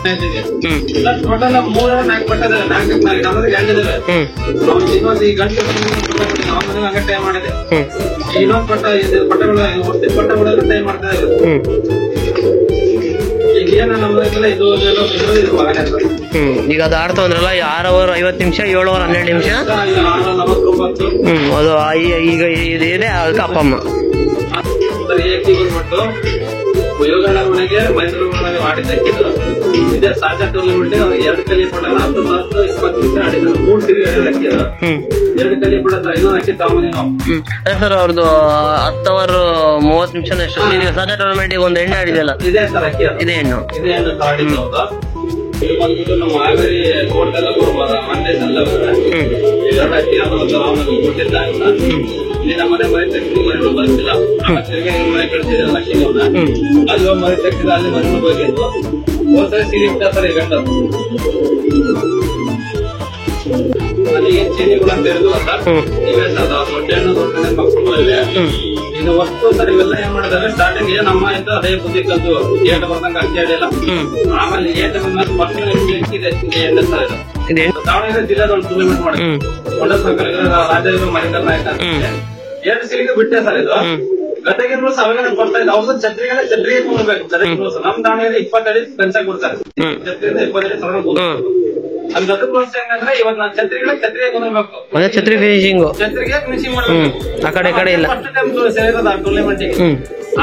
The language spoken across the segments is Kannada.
ಟೋಟಲ್ 3-4 ಪಟ್ಟ ಇದಾವೆ, 4 ಇನ್ನೊಂದು ಈ ಗಂಟೆ ಹಂಗೆ ಟೈ ಮಾಡಿದೆ. ಇನ್ನೊಂದು ಪಟ್ಟಗಳು ಹೊಸ ಪಟ್ಟಗಳೆಲ್ಲ ಟೈ ಮಾಡ್ತಾ ಇದ್ದಾರೆ. ಈಗ ಏನ ನಮ್ಗೆಲ್ಲ ಇದು ಮಗನೇ ಅಂತ. ಈಗ ಅದು ಆಡ್ತಾ ಅಂದ್ರಲ್ಲ 6 ಅವರ್ 50 ನಿಮಿಷ, 7 ಅವರ್ 12 ನಿಮಿಷ. ಅದು ಈಗ ಇದೇ ಅದಕ್ಕೆ ಅಪ್ಪ ಅಮ್ಮ ಬಂದ್ಬಿಟ್ಟು ಯೋಗಣ್ಣ ಮನೆಗೆ ಮೈಸೂರು ಆಡಿದ್ದಕ್ಕಿದ್ದು ಇದೇ ಸಾಜಾ ಟೂರ್ನಮೆಂಟ್ 2 ಕಲಿ ಪಡ 10-20 ನಿಮಿಷ ಆಡಿದ್ರು. 3 ಸೀರೆ ಹಾಕಿದ್ರು, 2 ಕಲಿ ಪಡ ಇನ್ನೊಂದು ಹಾಕಿ ತಗೊಂಬಂದಿ ನಾವು. ಸರ್ ಅವ್ರದ್ದು 10 ಅವರ್ 30 ನಿಮಿಷ ಸಾಜಾ ಟೂರ್ನಮೆಂಟ್ ಒಂದು ಎಣ್ಣೆ ಆಡಿದೆಲ್ಲ ಇದೇ ಸರ್ ಹಾಕಿ ಇದೇ ಹೆಣ್ಣು ಆಡಿದ್ದು. ಇದು ಬಂದ್ಬಿಟ್ಟು ನಮ್ಮ ಹಾವೇರಿ ಕೋರ್ಟೆಲ್ಲ ಮಂಡ್ಯ ಎಲ್ಲ ಕೊಟ್ಟಿದ್ದ. ಇಲ್ಲಿ ನಮ್ಮ ಮನೆ ತೆಗೆದು ಮನೆಗಳು ಬರ್ತಿಲ್ಲ, ಮನೆ ಕಳಿಸಿದ್ರೆ ಲಕ್ಷ್ಮೀವನ್ನ ಅಲ್ಲಿ ಮನೆ ತೆಗೆದ ಅಲ್ಲಿ ಮನೆ ಹೋಗಿದ್ದು. ಹೋದ್ರೆ ಸೀರೆ ಬಿಟ್ಟ ಸರ್ ಈ ಗಂಡ ಅಲ್ಲಿ ಏನ್ ಚೀನಿಗಳು ಅಂತ ಹೇಳಿದ್ವು ಸರ್. ಇವೇ ಸರ್ ದೊಡ್ಡ ಹಣ್ಣು ದೊಡ್ಡ ಮಕ್ಕಳು ಇವೆ. ಇದು ವಸ್ತು ಸರ್ ಇವೆಲ್ಲ ಏನ್ ಮಾಡಿದಾರೆ ಸ್ಟಾರ್ಟಿಂಗ್ ನಮ್ಮ ಇಂದ ಅದೇ ಬುದ್ಧಿ ಕಲ್ತು ಏಟ ಬಂದಂಗ ಅಕ್ಕಿ ಆಡಿಲ್ಲ. ಆಮೇಲೆ ಏಟ ಬಂದ ಫಸ್ಟ್ ಎಣ್ಣೆ ಸರ್ ಇದು ದಾವಣಗೆರೆ ಜಿಲ್ಲೆದೊಂದು ಟೂರ್ನಮೆಂಟ್ ಮಾಡಿ ರಾಜ ಮಣಿಕಲ್ ನಾಯಕ 2 ಸೀರೆಗೆ ಬಿಟ್ಟೆ ಸರ್ ಇದು. ಗದಗಿನ ರೂಲ್ಸ್ ಅವಾಗ ಬರ್ತಾ ಇದೆ. ಅವ್ರದ್ದು ಛತ್ರಿಗೆ ಕೂರ್ಬೇಕು ಗದಗಿನ ರೂಲ್ಸ್. ನಮ್ ದಾವಣಗೆರೆ 20 ಅಡಿ ಪಂಚ ಕೊಡ್ತಾರೆ, ಛತ್ರಿಯಿಂದ 20 ಅಡಿ ಸರಳ ಅಲ್ಲಿ ಗದಗ ರೂಲ್ಸ್ ಹೆಂಗಂದ್ರೆ ಇವತ್ತು ನಾನು ಛತ್ರಿಗೆ ಕುಂದಿರ್ಬೇಕು, ಛತ್ರಿ ಫಿನಿಶಿಂಗ್ ಛತ್ರಿಗೆ ಫಿನಿಶಿಂಗ್ ಮಾಡ್ಬೇಕು. ಆ ಕಡೆ ಇಲ್ಲ ಫಸ್ಟ್ ಟೈಮ್ ಸೇರಿರೋದು ಆ ಟೂರ್ನಮೆಂಟ್ಗೆ.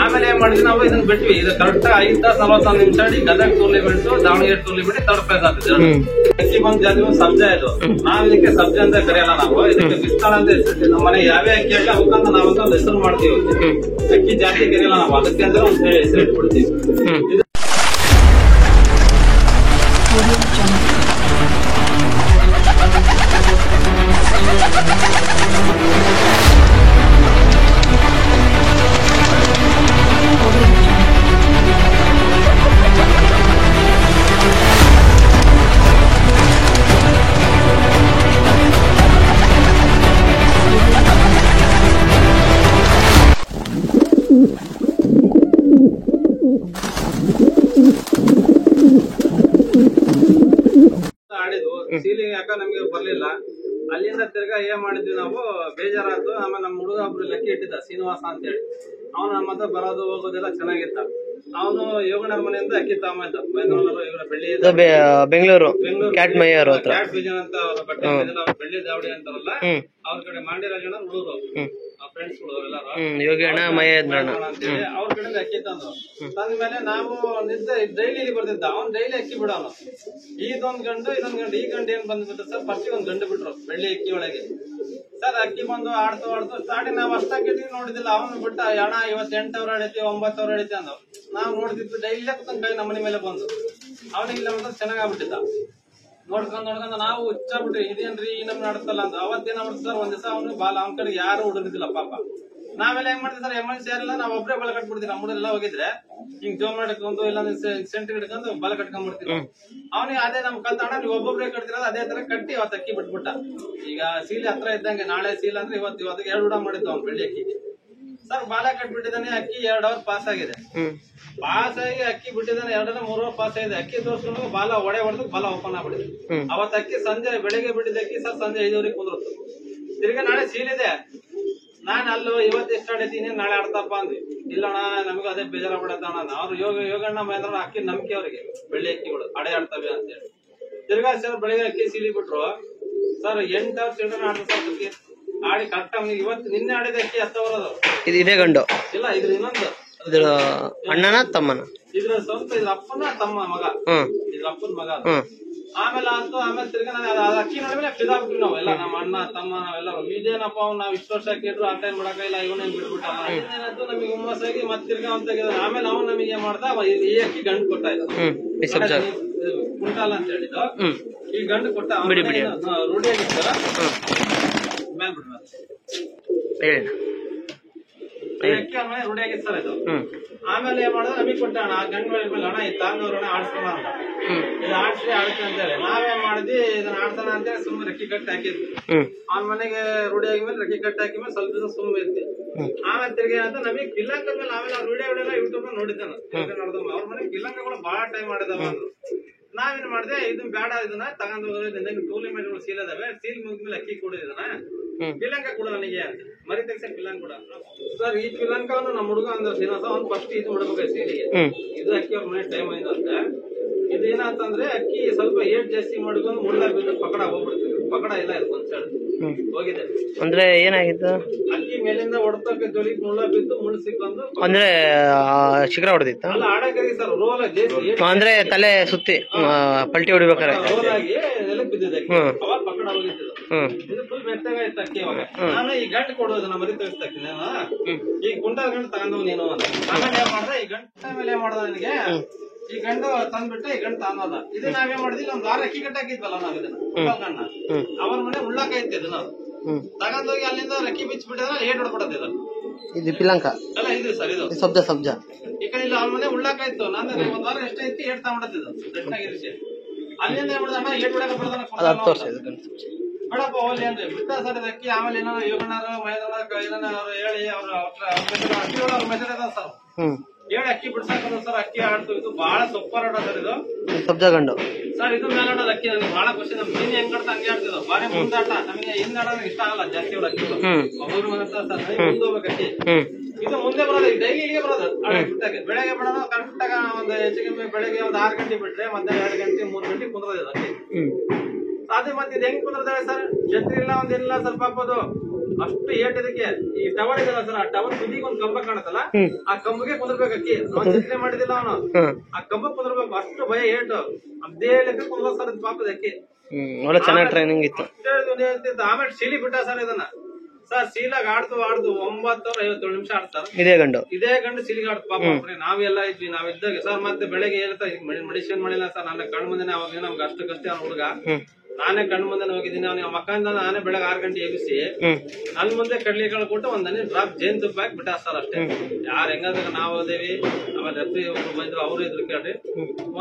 ಆಮೇಲೆ ಏನ್ ಮಾಡಿದ್ವಿ ನಾವು ಇದನ್ನ ಬಿಟ್ವಿ. ಇದು ಕರೆಕ್ಟ್ 5 ತಾಸು 41 ನಿಮಿಷ ಆಡಿ Gadag tournament Davangere tournament 3rd prize ಆಗ್ತದೆ. ಅಕ್ಕಿ ಬಂದ್ ಜಾತಿ ಸಬ್ಜಾ ಇದು. ನಾವ್ ಇದಕ್ಕೆ ಸಬ್ಜಾ ಅಂತ ಕರೆಯಲ್ಲ, ನಾವು ಇದಕ್ಕೆ ವಿಸ್ತಾರ ಅಂತ ಹೆಸರು. ನಮ್ಮ ಮನೆ ಯಾವೇ ಅಕ್ಕಿ ಹಾಕಿ ಅವಕ್ಕಂತ ನಾವಂತ ಒಂದು ಹೆಸರು ಮಾಡ್ತೀವಿ. ಅಕ್ಕಿ ಜಾತಿ ಕರೆಯಲ್ಲ ನಾವು, ಅದಕ್ಕೆ ಅಂದ್ರೆ ಒಂದು ಹೆಸರು ಇಟ್ಬಿಡ್ತೀವಿ. ಆಡಿದ್ವು ಸೀಲಿಂಗ್ ಯಾಕ ನಮ್ಗೆ ಬರ್ಲಿಲ್ಲ. ಅಲ್ಲಿಂದ ತಿರ್ಗಾ ಏನ್ ಮಾಡಿದ್ವಿ ನಾವು, ಬೇಜಾರಾಯ್ತು. ಆಮೇಲೆ ನಮ್ಮ ಹುಡುಗ ಒಬ್ರು ಲೆಕ್ಕ ಇಟ್ಟಿದ್ದ ಶ್ರೀನಿವಾಸ ಅಂತ ಹೇಳಿ. ಅವನು ನಮ್ಮ ಹತ್ರ ಬರೋದು ಹೋಗೋದೆಲ್ಲ ಚೆನ್ನಾಗಿತ್ತ. ಅವನು ಯೋಗಣ್ಣರ ಮನೆಯಿಂದ ಅಕ್ಕಿ ತಗೊಂಬಂದ. ಬೆಂಗಳೂರು ಕ್ಯಾಟ್ ಮೈಯರ್ ಕ್ಯಾಟ್ ವಿಜನ್ ಅಂತ ಅವ್ರ ಬಟ್ಟೆ ಬೆಳ್ಳಿ ದಾವಡಿ ಅಂತಾರಲ್ಲ, ಅವ್ರ ಕಡೆ ಮಾಂಡ್ಯರಾಜಣ್ಣ ಹುಡುಗರು ಫ್ರೆಂಡ್ಸ್ ಎಲ್ಲಾರು ಯೋಗಣ್ಣ ಮೈಯಣ್ಣ ಅಂತೇಳಿ ಅವ್ರ ಕಡೆಯಿಂದ ಅಕ್ಕಿ ತಂದ್ರು. ತಂದ್ಮೇಲೆ ನಾವು ಡೈಲಿ ಬರ್ತಿದ್ದ. ಅವ್ನು ಡೈಲಿ ಅಕ್ಕಿ ಬಿಡೋನು. ಇದೊಂದ್ ಗಂಡು ಇದೊಂದ್ ಗಂಡು. ಈ ಗಂಡು ಏನ್ ಬಂದ್ಬಿಟ್ಟು ಸರ್ ಫಸ್ಟ್ ಒಂದ್ ಗಂಡು ಬಿಟ್ರು ಬೆಳ್ಳಿ ಅಕ್ಕಿ ಒಳಗೆ. ಸರ್ ಅಕ್ಕಿ ಬಂದು ಆಡ್ತು ಸ್ಟಾರ್ಟಿಂಗ್ ನಾವ್ ಅಷ್ಟಾಗಿ ನೋಡಿದಿಲ್ಲ. ಅವನು ಬಿಟ್ಟ ಹಣ 28 ಅವರ್ ಆಡೈತಿ 9 ಅವರ್ ಆಡೈತಿ ಅಂದ. ನಾವ್ ನೋಡ್ತಿದ್ವಿ ಡೈಲಿ ಕುತ್ಕೊಂಡ್ ಕೈ ನಮ್ಮ ಮನೆ ಮೇಲೆ ಬಂದು. ಅವನಿಗೆ ಇಲ್ಲ ಚೆನ್ನಾಗಾಗ್ಬಿಟ್ಟಿದ್ದ. ನೋಡ್ಕೊಂಡ್ ನಾವು ಹುಚ್ಚಾಗ್ಬಿಟ್ರಿ, ಇದೇನ್ರಿ ಈ ನಮ್ನ ಆಡ್ತಲ್ಲ ಅಂತ. ಅವತ್ತೇನ ಮಾಡ್ತೀವಿ ಸರ್, ಒಂದ್ ದಿವಸ ಅವನು ಬಾಲ ಅವನ ಕಡೆ ಯಾರು ಹುಡುಗಿದ್ದಿಲ್ಲ ಪಾಪ. ನಾವೆಲ್ಲ ಹೆಂಗ್ ಮಾಡ್ತೀವಿ ಸರ್, ಎಮರ್ಜೆನ್ಸಿ ಯಾರಿಲ್ಲ ನಾವ್ ಒಬ್ಬರೇ ಬಲ ಕಟ್ಬಿಡ್ತೀವಿ. ನಮ್ಮ ಹುಡುಗರೆಲ್ಲ ಹೋಗಿದ್ರೆ ಹಿಂಗ್ ಜೋಮ್ ಹಿಡ್ಕೊಂಡು ಇಲ್ಲ ಸೆಂಟ್ರಿ ಹಿಡ್ಕೊಂಡು ಬಲ ಕಟ್ಕೊಂಡ್ಬಿಡ್ತೀವಿ. ಅವನಿಗೆ ಅದೇ ನಮ್ ಕಲ್ತಾಣ ನೀವು ಒಬ್ಬೊಬ್ರೇ ಕಟ್ತಿರೋದು ಅದೇ ತರ ಕಟ್ಟಿ ಅವತ್ತು ಅಕ್ಕಿ ಬಿಟ್ಬಿಟ್ಟ. ಈಗ ಸೀಲ್ ಹತ್ರ ಇದ್ದಂಗೆ ನಾಳೆ ಸೀಲ್ ಅಂದ್ರೆ ಇವತ್ತಿಗೆ 2 ಊಟ ಮಾಡಿದ್ದ ಅವ್ನು ಬೆಳ್ಳಿ ಅಕ್ಕಿಗೆ. ಸರ್ ಬಾಲ ಕಟ್ಬಿಟ್ಟಿದ್ದಾನೆ. ಅಕ್ಕಿ 2 ಅವರ್ ಪಾಸ್ ಆಗಿದೆ. ಪಾಸ್ ಆಗಿ ಅಕ್ಕಿ ಬಿಟ್ಟಿದ್ದಾನೆ 2-3 ಅವರ್ ಪಾಸ್ ಆಗಿದೆ. ಅಕ್ಕಿ ತೋರ್ಸ್ಕೊಂಡು ಬಾಲ ಹೊಡೆದು ಬಾಲ ಓಪನ್ ಆಗ್ಬಿಟ್ಟಿದೆ. ಅವತ್ತು ಅಕ್ಕಿ ಸಂಜೆ ಬೆಳಿಗ್ಗೆ ಬಿಟ್ಟಿದ್ದ ಅಕ್ಕಿ ಸರ್ ಸಂಜೆ 5 ಕುಂದ್ರತ್ತು. ತಿರ್ಗಿ ನಾಳೆ ಸೀಲ್ ಇದೆ. ನಾನ್ ಅಲ್ಲೂ ಇವತ್ತು ಎಷ್ಟು ಆಡೈತೀನಿ ನಾಳೆ ಆಡ್ತಪ್ಪ ಅಂದ್ವಿ. ಇಲ್ಲಣ್ಣ ನಮಗೂ ಅದೇ ಬೇಜಾರ ಬಿಡತ್ತಣ್ಣ. ಅವ್ರು ಯೋಗಣ್ಣ ಮಹೇಂದ್ರ ಅಕ್ಕಿ ನಂಬಿಕೆ ಅವ್ರಿಗೆ ಬೆಳ್ಳಿ ಅಕ್ಕಿಗಳು ಅಡೆ ಆಡ್ತವೆ ಅಂತ ಹೇಳಿ. ತಿರ್ಗಾ ಸರ್ ಬೆಳಿಗ್ಗೆ ಅಕ್ಕಿ ಸೀಲಿ ಬಿಟ್ರು ಸರ್ 8 ಅವರ್ ಚಿಲ್ಡ್ರನ್ ಆಡ್ತಾರೆ ಆಡಿ ಕರೆಕ್ಟ್. ಇವತ್ತು ನಿನ್ನೆ ಆಡಿದ ಅಕ್ಕಿ 10 ಅವರ್ ಅದು. ಇದೇ ಗಂಡು ಇಲ್ಲ ಇದ್ರ ಇನ್ನೊಂದು ಇದ್ರ ಅಣ್ಣನ ತಮ್ಮನ ಇದ್ರ ಸ್ವಂತ ಇದ್ರ ಅಪ್ಪನ ತಮ್ಮ ಮಗ, ಇದ್ರ ಅಪ್ಪನ ಮಗ. ಆಮೇಲೆ ಆಯ್ತು. ಆಮೇಲೆ ತಿರ್ಗಿ ಅಕ್ಕಿ ನೋಡಿದ್ರೆ ಫಿದಾ ಬಿಟ್ವಿ ನಾವೆಲ್ಲ, ನಮ್ಮ ಅಣ್ಣ ತಮ್ಮ ನಾವೆಲ್ಲರೂ. ಇದೇನಪ್ಪ ನಾವ್ ಇಷ್ಟು ವರ್ಷ ಹಾಕಿದ್ರು ಆ ಟೈಮ್ ಮಾಡಕ ಇಲ್ಲ, ಇವನೇನ್ ಬಿಟ್ಬಿಟ್ಟ. ಏನಾಯ್ತು ನಮಗೆ ಹುಮ್ಮಸ್ಸಾಗಿ ಮತ್ತೆ ತಿರ್ಗಿ ಅವ್ನ್ ತೆಗೆದ. ಆಮೇಲೆ ಅವ್ನು ನಮಗೆ ಏನ್ ಮಾಡ್ದ, ಈ ಅಕ್ಕಿ ಗಂಡು ಕೊಟ್ಟ ಇದ್ದ ಕುಂಟಾಲ ಅಂತ ಹೇಳಿದ್ದು. ಈ ಗಂಡು ಕೊಟ್ಟ ರೂಢಿಯಾಗಿರ್ತಾರ ಮೇಲ್ ಬಿಡ್ರ ಅಕ್ಕಿ ಅವ್ನ ಮನೆ ರೂಢಿಯಾಗಿರ್ತಾರ ಇದು. ಆಮೇಲೆ ಏನ್ ಮಾಡಿದ್ರೆ ನಮಗ್ ಕೊಟ್ಟಣ ಆ ಗಂಡು ಮೇಲೆ ಹಣ ತಾಂಗವ್ರಣ ಆಡ್ಸೋಣ ಅಂತ. ಇದು ಆಡ್ಸಿ ಆಡ್ತೀನಿ ಅಂತ ಹೇಳಿ ನಾವೇನ್ ಮಾಡಿದ್ವಿ, ಇದನ್ನ ಆಡ್ತಾನ ಅಂತೇಳಿ ಸುಮ್ಮನೆ ರೆಕ್ಕಿ ಕಟ್ಟಿ ಹಾಕಿದ್ವಿ. ಅವ್ನ ಮನೆಗೆ ರೂಢಿ ಆಗಿದ್ಮೇಲೆ ರೆಕ್ಕಿ ಕಟ್ಟಿ ಹಾಕಿದ್ಮೇಲೆ ಸ್ವಲ್ಪ ದಿವಸ ಸುಮ್ಮನೆ ಇದ್ವಿ. ಆಮೇಲೆ ತಿರ್ಗಿ ಅಂತ ನಮಗ್ ಕಿಲ್ಲಂಕ ಮೇಲೆ ಆಮೇಲೆ ವಿಡಿಯೋ ಯೂಟ್ಯೂಬ್ ನೋಡಿದ್ದಾನ. ಅವ್ರ ಮನೆಗೆ ಕಿಲ್ಲಂಕಗಳು ಬಹಳ ಟೈಮ್ ಮಾಡಿದಾವ ಅಂದ್ರು. ನಾವೇನ್ ಮಾಡಿದೆ ಇದನ್ನ ಬೇಡ, ಇದನ್ನ ತಗೊಂಡು ಟೂರ್ನಿಮೆಂಟ್ ಸೀಲ್ ಅದಾವೆ, ಸೀಲ್ ಮುಗಿದ್ಮೇಲೆ ಅಕ್ಕಿ ಕೊಡು ಇದನ್ನ, ಪಿಲಂಕ ಕೂಡ ನನಗೆ ಅಂತ ಮರಿ ತೆಗ್ಸ ಪಿಲಂಕ ಕೂಡ. ಸರ್ ಈ ಪಿಲಂಕವನ್ನು ನಮ್ಮ ಹುಡುಗ ಅಂದ್ರೆ ಶ್ರೀನಿವಾಸ ಅವ್ನು ಫಸ್ಟ್ ಇದು ಬಿಡ್ಬೇಕು ಸೀಲಿಗೆ. ಇದು ಅಕ್ಕಿ ಅವ್ರ ಮನೆ ಟೈಮ್ ಆಯ್ತಂತೆ. ಇದು ಏನಾತಂದ್ರೆ ಅಕ್ಕಿ ಸ್ವಲ್ಪ ಏಟ್ ಜಾಸ್ತಿ ಮಾಡ್ಕೊಂಡು ಮುಳ್ಳ ಬಿದ್ದು ಪಕಡ ಹೋಗ್ಬಿಡ್ತೀವಿ. ಪಕಡ ಇಲ್ಲ ಇದು ಒಂದ್ ಸೈಡ್ ಹೋಗಿದೆ. ಅಂದ್ರೆ ಏನಾಗಿತ್ತು? ಅಕ್ಕಿ ಮೇಲಿಂದ ಹೊಡ್ತಕ್ಕೆ ಜೊಲಿ ಮುಳ್ಳ ಬಿದ್ದು ಮುಳ್ಳು ಸಿಕ್ಕೊಂಡು ಅಂದ್ರೆ ಶಿಖರ ಹೊಡೆದಿತ್ತ ಅಲ್ಲ ಆಡಕರಿ ಸರ್. ರೋಲ್ ಆಗಿ ಅಂದ್ರೆ ತಲೆ ಸುತ್ತಿ ಪಲ್ಟಿ ಹೊಡಿಬೇಕಾರೆ ರೋಲ್ ಆಗಿ ನೆಲಕ್ಕೆ ಬಿದ್ದಿದೆ. ಅವಾಗ ಪಕಡ ಹೋಗಿದ್ದು. ಇದು ಫುಲ್ ಮೆತ್ತಗ ಇತ್ತು ಅಕ್ಕಿ. ಅವಾಗ ನಾನು ಈ ಗಂಟು ಕೊಡೋದು ನಮ್ಮ ಮರಿ ತೆಗಿಸ್ತಾಕಿ ನಾನು ಈ ಕುಂಟಲ್ ಗಂಟು ತಗೊಂಡವ್ ನೀನು ಅಂತ. ಆಮೇಲೆ ಏನ್ ಮಾಡ್ದೆ, ಈ ಗಂಟು ಮೇಲೆ ಏನ್ ಮಾಡ್ದ ನನಗೆ, ಈ ಗಂಡು ತಂದ್ಬಿಟ್ಟೆ ಈ ಗಂಟು ತಾನೋದ. ಇದು ನಾವೇನ್ ಮಾಡಿದ್ವಿ, ಒಂದ್ 6 ಅಕ್ಕಿ ಗಂಟೆ ಹಾಕಿದ್ವಲ್ಲ ನಾವ್ ಇದನ್ನ ಗಣ್ಣ ಅವ್ರ ಮನೆ ಉಳ್ಳಾಕೈತಿ ಇದನ್ನ ತಗೊಂಡೋಗಿ ಅಲ್ಲಿಂದ ಅಕ್ಕಿ ಬಿಚ್ಚಿಬಿಟ್ಟಿದ್ರೆ ಏಟ್ ಹೊಡ್ಬಿಡೋದು ಇದು. ಇದು ಪಿಲಂಕ ಅಲ್ಲ ಇದು ಸರ್, ಇದು ಸಬ್ಜ ಈ ಕಡೆ ಇಲ್ಲ ಅವ್ರ ಮನೆ ಉಳ್ಳಾಕಾಯ್ತು. ನಾನು ಒಂದ್ ವಾರ ಎಷ್ಟೇ ಐತಿ ಏಟ್ ತಗೊಂಡಿದ್ದು ಎಷ್ಟಾಗಿರಿಸಿ ಅಲ್ಲಿಂದ ಏನ್ ಮಾಡಿದ ಅಣ್ಣ ಏಟ್ ಬಿಡಕ ಬರ್ದಾನ ಬೇಡಪ್ಪ ಹೋಗ್ಲಿ ಅಂದ್ರೆ ಬಿಟ್ಟ ಸರ್ ಅಕ್ಕಿ. ಆಮೇಲೆ ಏನೋ ಯೋಗಣ್ಣರು ಮೈದಾನ ಹೇಳಿ ಅವ್ರ ಮೆಸೇಜ್ ಅದ ಸರ್ ಹೇಳಿ ಅಕ್ಕಿ ಬಿಡ್ಸಾಕ ಸರ್. ಅಕ್ಕಿ ಆಡ್ತು. ಇದು ಬಹಳ ಸೂಪರ್ ಆಡ ಸರ್. ಇದು ಸಬ್ಜಾ ಗಂಡು ಸರ್. ಇದು ಮೇಲೆ ಆಡೋದು ಅಕ್ಕಿ ನನಗೆ ಬಹಳ ಖುಷಿ. ನಮ್ ಮೀನ್ ಹೆಂಗ್ ಆಡ್ತಾ ಹಂಗೆ ಆಡ್ತಿದ್ವು. ಬಾರಿ ಮುಂದಾಟ. ನಮಗೆ ಹಿಂದ್ ಆಡೋದು ಇಷ್ಟ ಆಗಲ್ಲ ಜಾಸ್ತಿ. ಅವ್ರ ಅಕ್ಕಿ ಒಬ್ಬರು ಮುಂದೆ ಹೋಗ್ಬೇಕು ಅಕ್ಕಿ. ಇದು ಮುಂದೆ ಬರೋದು ಡೈಲಿ ಇಲ್ಲಿಗೆ ಬರೋದು ಬಿಟ್ಟಾಗ. ಬೆಳಗ್ಗೆ ಬಿಡೋದು ಕರೆಕ್ಟಾಗ ಒಂದು ಹೆಚ್ಚು ಕಮ್ಮಿ ಬೆಳಗ್ಗೆ ಒಂದು 6 ಗಂಟೆ ಬಿಟ್ರೆ ಮತ್ತೆ 2 ಗಂಟೆ 3 ಗಂಟೆ ಕುಂದ್ರದ ಅಕ್ಕಿ. ಅದೇ ಮತ್ತೆ ಇದು ಹೆಂಗ್ ಕುಂದ್ರದಾಳೆ ಸರ್, ಛತ್ರಿ ಇಲ್ಲ ಒಂದಿಲ್ಲ ಸ್ವಲ್ಪ ಹಾಕೋದು ಅಷ್ಟು ಏಟ್ ಇದಕ್ಕೆ. ಈ ಟವರ್ ಇದಲ್ಲ ಸರ್, ಆ ಟವರ್ ತುದಿಗೆ ಒಂದ್ ಕಂಬ ಕಾಣತ್ತಲ್ಲ, ಆ ಕಂಬಗೆ ಕುಂದ್ರಬೇಕು ಅಕ್ಕಿ. ಅವ್ನು ಚಿಂತೆ ಮಾಡಿದಿಲ್ಲ ಅವನು, ಆ ಕಂಬ ಕುಂದ್ರಬೇಕು. ಅಷ್ಟು ಭಯ ಏಟು ಅದೇ ಲೆಕ್ಕ ಕುಂದ್ರ ಸರ್ ಪಾಪದ ಅಕ್ಕಿ. ಚೆನ್ನಾಗಿ ಟ್ರೈನಿಂಗ್ ಇತ್ತು. ಆಮೇಲೆ ಸೀಲಿ ಬಿಟ್ಟ ಸರ್ ಇದನ್ನ. ಸರ್ ಸೀಲಾಗ ಆಡ್ತು 9:57 ನಿಮಿಷ ಆಡ್ತಾರ. ಇದೇ ಗಂಡು ಸೀಲಿಗೆ ಆಡ್ತು ಪಾಪ. ನಾವೆಲ್ಲ ಇದ್ವಿ, ನಾವಿದ್ದಾಗ ಸರ್. ಮತ್ತೆ ಬೆಳಗ್ಗೆ ಹೇಳ್ತಾ ಮೆಡಿಸಿನ್ ಮಾಡಿಲ್ಲ ಸರ್. ನನ್ನ ಕಣ್ ಮುಂದೆ ಅವಾಗ ನಮ್ಗೆ ಅಷ್ಟಕ್ಕಷ್ಟೇ ಅವ್ನ ಹುಡುಗ. ನಾನೇ ಕಣ್ ಮುಂದೆ ಹೋಗಿದ್ದೀನಿ. ಅವ್ನಿಗೆ ಮಕ್ಕಳಿಂದ ನಾನೇ ಬೆಳಗ್ಗೆ 6 ಗಂಟೆ ಎಬ್ಬಿಸಿ ನನ್ ಮುಂದೆ ಕಡ್ಲಿಕಾಳು ಕೊಟ್ಟು ಒಂದ್ ಹನಿ ಡ್ರಾಪ್ ಜೇನ್ ತುಪ್ಪ ಹಾಕಿ ಬಿಟ್ಟ ಸರ್ ಅಷ್ಟೇ. ಯಾರು ಹೆಂಗಾದಾಗ ನಾವು ಹೋದೇವಿ. ಆಮೇಲೆ ರೆಫ್ರಿ ಒಬ್ರು ಬಂದ್ರು, ಅವ್ರು ಇದ್ರು ಕೇಳ್ರಿ.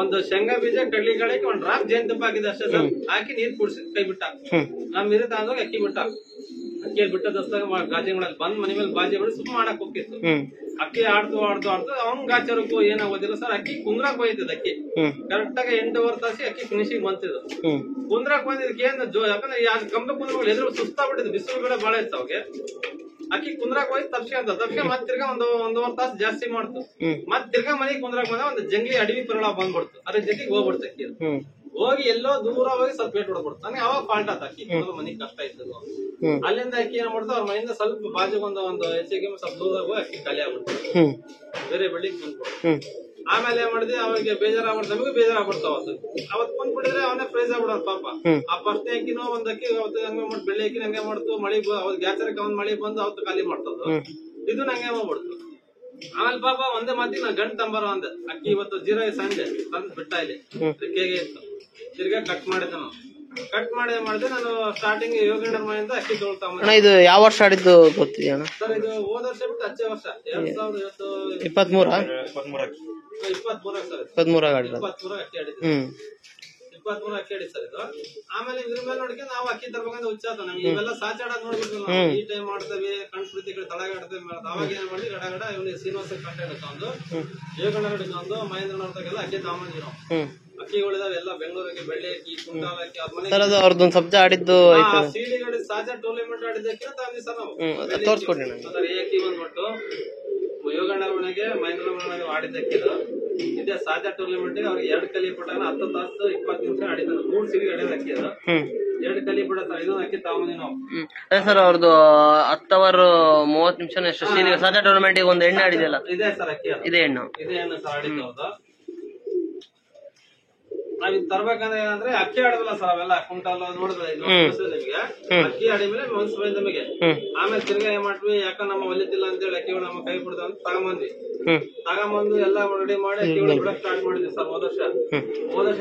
ಒಂದು ಶೇಂಗಾ ಬೀಜ ಕಡ್ಲಿಕಾಳಿಗೆ ಒಂದ್ ಡ್ರಾಪ್ ಜೇನ್ ತುಪ್ಪ ಹಾಕಿದೆ ಅಷ್ಟೇ ಸರ್. ಹಾಕಿ ನೀರ್ ಕುಡಿಸಿ ಕೈ ಬಿಟ್ಟ. ನಮ್ ಇರು ತಗೊಂಡೋಗಿ ಅಕ್ಕಿ ಬಿಟ್ಟ. ಅಕ್ಕಿಯಲ್ಲಿ ಬಿಟ್ಟ ದಸ್ತಾಗ ಗಾಜಿಗಳಲ್ಲಿ ಬಂದ್ ಮನೆ ಮೇಲೆ ಬಾಜಿ ಬಿಡಿ ಸುಮ್ಮ ಮಾಡಕ್ ಹೋಗಿತ್ತು. ಅಕ್ಕಿ ಆಡ್ತು ಅವ್ನ್ ಗಾಚರಕ್ಕೂ ಏನಾಗೋದಿಲ್ಲ ಸರ್. ಅಕ್ಕಿ ಕುಂದ್ರಾಕ್ ಹೋಯ್ತದ. ಅಕ್ಕಿ ಕರೆಕ್ಟ್ ಆಗಿ 8 ತಾಸಿ ಅಕ್ಕಿ ಫಿನಿಶಿಂಗ್ ಬಂತಿದ್ದು. ಕುಂದ್ರಾಕ್ ಬಂದಿದ್ದಕ್ಕೆ ಏನ್ ಯಾಕಂದ್ರೆ ಕಂಬ ಕುಂದ್ರ ಎದುರು ಸುಸ್ತಾಗ್ಬಿಟ್ಟಿದ್ದು. ಬಿಸಿಲು ಬೆಳೆ ಬಾಳ ಇತ್ತು ಅವಾಗ. ಅಕ್ಕಿ ಕುಂದ್ರಾಕ್ ಹೋಗಿ ತಪ್ಸ್ಕೆ ಮತ್ ತಿರ್ಗಾ ಒಂದೂವರೆ ತಾಸು ಜಾಸ್ತಿ ಮಾಡ್ತು. ಮತ್ ತಿರ್ಗಾ ಮನೆಗೆ ಕುಂದ್ರಾಕ್ ಬಂದ ಒಂದು ಜಂಗ್ಲಿ ಅಡವಿ ಪರಳ ಬಂದ್ಬಿಡ್ತು. ಅದ್ರ ಜೊತೆಗೆ ಹೋಗ್ಬಿಡ್ತು ಅಕ್ಕಿ. ಹೋಗಿ ಎಲ್ಲೋ ದೂರ ಹೋಗಿ ಸ್ವಲ್ಪ ಏಟ್ ಹೊಡ್ಬಿಡ್ತು. ನನಗೆ ಅವಾಗ ಫಾಲ್ಟ್ ಆತ. ಅಕ್ಕಿ ಮನೆಗೆ ಕಷ್ಟ ಇತ್ತು. ಅಲ್ಲಿಂದ ಅಕ್ಕಿ ಏನ್ ಮಾಡ್ತು, ಅವ್ರ ಮನೆಯಿಂದ ಸ್ವಲ್ಪ ಬಾಜು ಒಂದು ಹೆಚ್ಚಿಗೆ ಸ್ವಲ್ಪ ದೂರ ಹೋಗಿ ಅಕ್ಕಿ ಖಾಲಿ ಆಗ್ಬಿಡ್ತು. ಬೇರೆ ಬೆಳಿಗ್ಗೆ ಬಂದ್ಬಿಡ್ತು. ಆಮೇಲೆ ಏನ್ ಮಾಡಿದ್ವಿ, ಅವ್ರಿಗೆ ಬೇಜಾರಾಗ್ಬಿಡ್ತು, ನಮಗೂ ಬೇಜಾರಾಗ್ಬಿಡ್ತಾವ. ಅವತ್ ಬಂದ್ಬಿಟ್ಟಿದ್ರೆ ಅವನೇ ಪ್ರೈಸ್ ಆಗ್ಬಿಡೋರು ಪಾಪ. ಆ ಫಸ್ಟ್ ಅಕ್ಕಿನೋ ಒಂದ್ ಅಕ್ಕಿ ಅವತ್ತು ಹಂಗೆ ಮಾಡಿ ಬೆಳ್ಳಿ ಅಕ್ಕಿ ಹಂಗೆ ಮಾಡ್ತು. ಮಳಿ ಗ್ಯಾಸರಕ್ಕೆ ಒಂದ್ ಮಳಿ ಬಂದು ಅವತ್ತು ಖಾಲಿ ಮಾಡ್ತದ್ದು. ಇದು ನಂಗೆ ಮಾಡ್ಬಿಡ್ತು. ಆಮೇಲೆ ಪಾಪ ಒಂದೇ ಮಾತಿಗೆ ನಾ ಗಂಟು ತಂಬಾರ ಅಂದೆ. ಅಕ್ಕಿ ಇವತ್ತು 0 ಸಂಡೆ ತಂದ್ ಬಿಟ್ಟ ಇಲ್ಲಿ ರಿಕೆಗೆ ಇತ್ತು. ತಿರ್ಗಾ ಕಟ್ ಮಾಡಿದೆ ನಾನು. ಕಟ್ ಮಾಡಿದೆ ನಾನು. ಸ್ಟಾರ್ಟಿಂಗ್ ಯೋಗೇಂದ್ರ ಮನೆಯಿಂದ ಅಕ್ಕಿ ತೊಗೊಳ್ತಾ. ಇದು ಯಾವ ವರ್ಷ ಆಡಿದ್ದು ಗೊತ್ತಿದೆಯಾ ಸರ್? ಇದು ಹೋದ ವರ್ಷ ಬಿಟ್ಟು ಹಚ್ಚೆ ವರ್ಷ 2023 ಅಕ್ಕಿ ಆಡಿದ್ವಿ. 23 ಅಕ್ಕಿ ಆಡಿ ಸರ್ ಇದು. ಆಮೇಲೆ ಇದ್ರ ಮೇಲೆ ನೋಡಿಕೆ ನಾವು ಅಕ್ಕಿ ತರ್ಬೇಕಂತ ಹುಚ್ಚಾತ. ನಮ್ಗೆ ಇವೆಲ್ಲ ಸಾಚಾಡೋದ್ ನೋಡ್ಬಿಟ್ಟು ನಾವು ಈ ಟೈಮ್ ಮಾಡ್ತೇವೆ. ಕಣ್ಪ್ರೀತಿ ಕಡೆ ತಳಗಾಡ್ತೇವೆ. ಅವಾಗ ಏನ್ ಮಾಡಿ ಗಡ ಇವ್ನಿಗೆ ಶ್ರೀನಿವಾಸ ಕಂಟ ಹಿಡ್ಕೊಂಡು ಯೋಗಣ್ಣ ಹಿಡ್ಕೊಂಡು ಮಹೇಂದ್ರನವ್ರದಾಗೆಲ್ಲ ಅಕ್ಕಿ ತಗೊಂಡ್ವಿ ನಾವು. ಅಕ್ಕಿಗಳಿದಾವೆ ಎಲ್ಲ ಬೆಂಗಳೂರಿಗೆ. ಬೆಳ್ಳಿ ಅಕ್ಕಿ, ಕುಂಟಾಲ ಅಕ್ಕಿ. ಅವ್ರದ್ದೊಂದು ಸಬ್ಜ ಆಡಿದ್ದು ಸೀಳಿಗಡೆ ಸಾಜಾ ಟೂರ್ನಿಮೆಂಟ್ ಆಡಿದ್ದಕ್ಕೆ ತಂದಿ ಸರ್ ನಾವು. ಅದ್ರ ಈ ಅಕ್ಕಿ ಬಂದ್ಬಿಟ್ಟು ಯೋಗಣ್ಣರ ಮನೆಗೆ ಮಹೇಂದ್ರ ಮನೆಗೆ ಆಡಿದ್ದಕ್ಕಿದು. ಇದೇ ಸಾಜಾ ಟೂರ್ನಿಮೆಂಟ್ ಅವ್ರಿಗೆ 2 ಕಲಿ ಪುಟಾನ 10 ತಾಸು 20 ನಿಮಿಷ ಆಡಿದ್ರು. 3 ಸೀಲಿಗೆ ಆಡಿದ ಅಕ್ಕಿ ಅದು. 2 ಕಲಿ ಪುಟ ಇದೊಂದು ಅಕ್ಕಿ ತಗೊಂಡಿ ನಾವು. ಸರ್ ಅವ್ರದ್ದು 10 ಅವರ್ 30 ನಿಮಿಷ ಎಷ್ಟು ಸೀಲಿಗೆ ಸಾಜಾ ಟೂರ್ನಮೆಂಟ್ ಒಂದು ಎಣ್ಣೆ ಆಡಿದೆಯಲ್ಲ? ಇದೇ ಸರ್ ಅಕ್ಕಿ. ಇದೇ ಹೆಣ್ಣು ಸರ್ ಆಡಿದ್ದು ಹೌದು. ನಾವ್ ಇದು ತರ್ಬೇಕಂದ್ರೆ ಏನಂದ್ರೆ ಅಕ್ಕಿ ಆಡೋದಿಲ್ಲ ಸರ್. ಅವೆಲ್ಲ ಕುಂಟಲ್ಲ ನೋಡಿದ್ರೆ ನಿಮಗೆ ಅಕ್ಕಿ ಆಡಿದ್ಮೇಲೆ ಮನ್ಸು ಬಂದ ನಮಗೆ. ಆಮೇಲೆ ತಿರ್ಗಾ ಏನ್ ಮಾಡ್ವಿ, ಯಾಕಂದ್ರೆ ನಮ್ಮ ಒಲಿತಿಲ್ಲ ಅಂತೇಳಿ ಅಕ್ಕಿಗಳು ನಮ್ಮ ಕೈ ಬಿಡ್ತಾವ ಅಂತ ತಗೊಂಬಂದು ಎಲ್ಲ ರೆಡಿ ಮಾಡಿ ಅಕ್ಕಿಗಳು ಬಿಡಕ್ ಸ್ಟಾರ್ಟ್ ಮಾಡಿದ್ವಿ ಸರ್. ಹೋದ ವರ್ಷ ಹೋದ ವರ್ಷ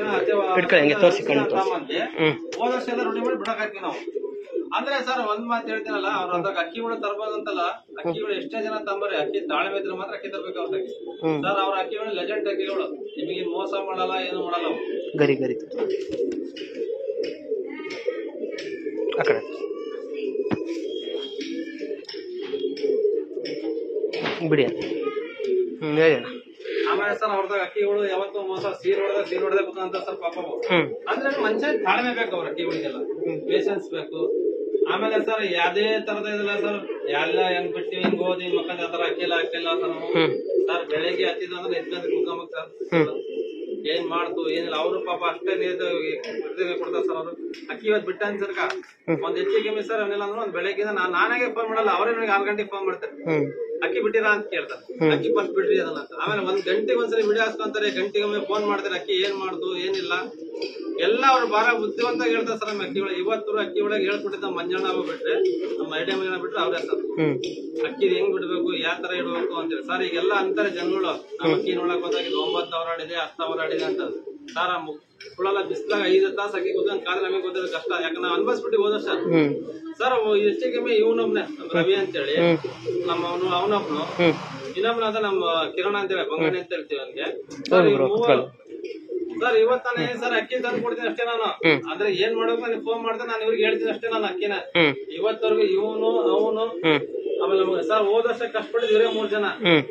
ಎಲ್ಲ ರೆಡಿ ಮಾಡಿ ಬಿಡಕ್ ಹಾಕಿ ನಾವು. ಅಂದ್ರೆ ಸರ್ ಒಂದ್ ಮಾತು ಹೇಳ್ತೀನಲ್ಲ, ಅವ್ರ ಅದಾಗ ಅಕ್ಕಿಗಳು ತರ್ಬೋದಂತಲ್ಲ. ಅಕ್ಕಿಗಳು ಎಷ್ಟೇ ಜನ ತಂಬರಿ ಅಕ್ಕಿ ತಾಳ್ಮೆ ಇದ್ರೆ ಮಾತ್ರ ಅಕ್ಕಿ ತರ್ಬೇಕು ಅವ್ರಿಗೆ ಸರ್. ಅವ್ರ ಅಕ್ಕಿಗಳು ಲೆಜೆಂಡ್ ಅಕ್ಕಿಗಳು. ನಿಮಗೆ ಮೋಸ ಮಾಡಲ್ಲ, ಏನು ಮಾಡಲ್ಲ. ಗರಿ ಆ ಕಡೆ ಬಿಡಿ. ಹೇಳಿ. ಆಮೇಲೆ ಮಾಡಿ ಸರ್ ಅವ್ರದಾಗ ಅಕ್ಕಿಗಳು ಯಾವತ್ತೂ ಮೋಸ ಸೀರ್ ಹೊಡೆದ ಅಂತ ಸರ್ ಪಾಪ. ಅಂದ್ರೆ ಮನುಷ್ಯ ತಾಳ್ಮೆ ಬೇಕು ಅವ್ರ ಅಕ್ಕಿಗಳಿಗೆಲ್ಲ, ಪೇಷನ್ಸ್ ಬೇಕು. ಆಮೇಲೆ ಸರ್ ಯಾವ್ದೇ ತರದ ಇದಿಲ್ಲ ಸರ್, ಎಲ್ಲ ಹೆಂಗ್ ಬಿಡ್ತೀವಿ ಹಿಂಗ್ ಓದಿ ಮಕ್ಕಳ ತರ ಅಕ್ಕಿಲ್ಲ ಸರ್ ನಾವು. ಸರ್ ಬೆಳಿಗ್ಗೆ ಹತ್ತಿದ ಅಂದ್ರೆ ಎತ್ಕೊಂಡ್ರೆ ಮುಖಮುಖ ಸರ್ ಏನ್ ಮಾಡ್ತು ಏನಿಲ್ಲ. ಅವ್ರು ಪಾಪ ಅಷ್ಟೇ ಕೊಡ್ತಾರೆ ಸರ್. ಅವ್ರು ಅಕ್ಕಿ ಇವತ್ತು ಬಿಟ್ಟ ಅನ್ಸರ್ಕ ಒಂದ್ ಹೆಚ್ಚಿಗೆ ಸರ್ ಅವನ್ನೆಲ್ಲ ಅಂದ್ರೆ ಒಂದ್ ಬೆಳಗ್ಗೆ ನಾನಾಗೆ ಫೋನ್ ಮಾಡಲ್ಲ, ಅವರೇ ನನಗೆ 6 ಗಂಟೆಗೆ ಫೋನ್ ಮಾಡ್ತಾರೆ, ಅಕ್ಕಿ ಬಿಟ್ಟಿರಾ ಅಂತ ಕೇಳ್ತಾರೆ. ಅಕ್ಕಿ ಫಸ್ಟ್ ಬಿಡ್ರಿ ಅದನ್ನ ಅಂತ. ಆಮೇಲೆ 1 ಗಂಟೆಗೆ ಒಂದ್ಸರಿ ವಿಡಿಯೋ ಹಾಸ್ಕೊಂತಾರೆ, ಗಂಟೆಗೊಮ್ಮೆ ಫೋನ್ ಮಾಡ್ತಾರೆ ಅಕ್ಕಿ ಏನ್ ಮಾಡ್ದು ಏನಿಲ್ಲ ಎಲ್ಲ ಅವ್ರು ಬಾಳ ಬುದ್ಧಿವಂತ ಹೇಳ್ತಾರೆ ಸರ್. ನಮ್ಮ ಅಕ್ಕಿ ಒಳಗೆ ಇವತ್ತು ಅಕ್ಕಿ ಒಳಗೆ ಹೇಳ್ಕೊಟ್ಟಿದ್ದ ಮಂಜಣ್ಣ ಬಿಟ್ರೆ, ನಮ್ಮ ಐಡಿಯಾ ಮಂಜಣ್ಣ ಬಿಟ್ರೆ ಅವ್ರೇ ಸರ್. ಅಕ್ಕಿ ಹೆಂಗ್ ಬಿಡ್ಬೇಕು, ಯಾವ ತರ ಇಡ್ಬೇಕು ಅಂತೇಳಿ ಸರ್. ಈಗೆಲ್ಲ ಅಂತಾರೆ ಜನಗಳು, ನಮ್ಮ ಅಕ್ಕಿ ನೋಡಕ್ ಹೋದಾಗ 9,000 ಆಡಿದೆ 10,000 ಆಡಿದೆ ಅಂತ ಸರ್. ಹುಳಲ್ಲ ಬಿಸ್ಲಾಗ 5 ತಾಸು ಅಕ್ಕಿ ಕೂತ್ಕೊಂಡ್ ಕಾದ್ರೆ ನಮಗೆ ಗೊತ್ತಿರೋ ಕಷ್ಟ, ಯಾಕಂದ್ರೆ ನಾವು ಅನ್ಭವಿಸ್ಬಿಟ್ಟು ಹೋದ ಸರ್. ಸರ್ ಹೆಚ್ಚಿಗೆ ಇವನೊಬ್ನೆ ರವಿ ಅಂತೇಳಿ ನಮ್ಮ ಅವನೊಬ್ನು, ಇನ್ನೊಬ್ನ ಅದ ನಮ್ಮ ಕಿರಣ ಅಂತೇಳಿ ಬಂಗಣಿ ಅಂತ ಹೇಳ್ತೀವಿ ಅವನ್ಗೆ ಸರ್. ಇವತ್ತಾನೆ ಸರ್ ಅಕ್ಕಿ ತಂದು ಕೊಡ್ತೀನಿ ಅಷ್ಟೇ ನಾನು. ಆದ್ರೆ ಏನ್ ಮಾಡ್ಬೇಕು ನನಗೆ ಫೋನ್ ಮಾಡಿದ್ರೆ ನಾನು ಇವ್ರಿಗೆ ಹೇಳ್ತೀನಿ ಅಷ್ಟೇ ನಾನು ಅಕ್ಕಿನ. ಇವತ್ತವರೆಗೂ ಇವನು ಅವನು ಆಮೇಲೆ ಸರ್ ಹೋದ ವರ್ಷ ಕಷ್ಟಪಟ್ಟಿದ್ ಇವರೇ 3 ಜನ.